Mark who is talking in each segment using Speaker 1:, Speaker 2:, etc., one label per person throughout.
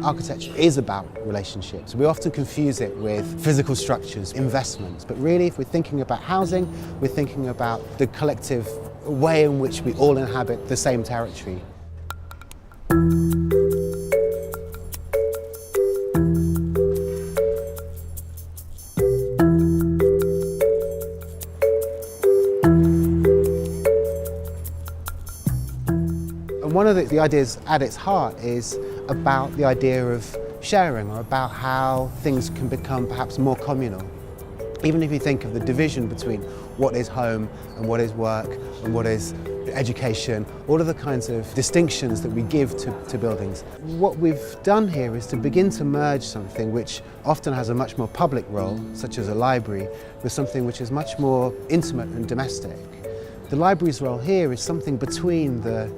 Speaker 1: architecture is about relationships. We often confuse it with physical structures, investments, but really if we're thinking about housing, we're thinking about the collective way in which we all inhabit the same territory. And one of the ideas at its heart is about the idea of sharing, or about how things can become perhaps more communal. Even if you think of the division between what is home and what is work and what is education, all of the kinds of distinctions that we give to buildings. What we've done here is to begin to merge something which often has a much more public role, such as a library, with something which is much more intimate and domestic. The library's role here is something between the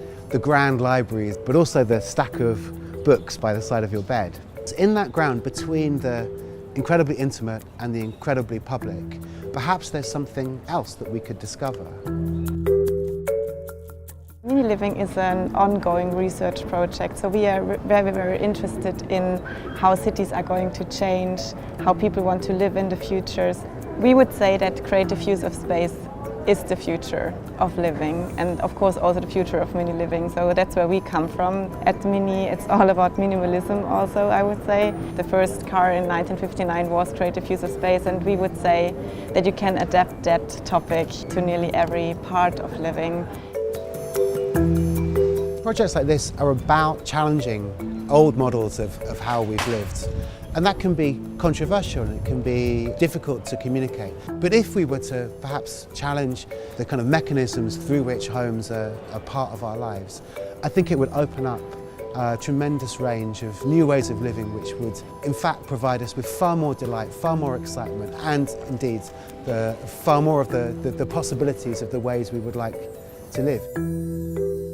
Speaker 1: grand libraries, but also the stack of books by the side of your bed. It's in that ground between the incredibly intimate and the incredibly public. Perhaps there's something else that we could discover.
Speaker 2: Mini living is an ongoing research project, so we are very, very interested in how cities are going to change, how people want to live in the futures. We would say that creative use of space is the future of living, and of course also the future of mini living. So that's where we come from. At Mini, it's all about minimalism also, I would say. The first car in 1959 was creative use of space, and we would say that you can adapt that topic to nearly every part of living.
Speaker 1: Projects like this are about challenging old models of how we've lived. And that can be controversial and it can be difficult to communicate. But if we were to perhaps challenge the kind of mechanisms through which homes are part of our lives, I think it would open up a tremendous range of new ways of living which would in fact provide us with far more delight, far more excitement, and indeed far more of the possibilities of the ways we would like to live.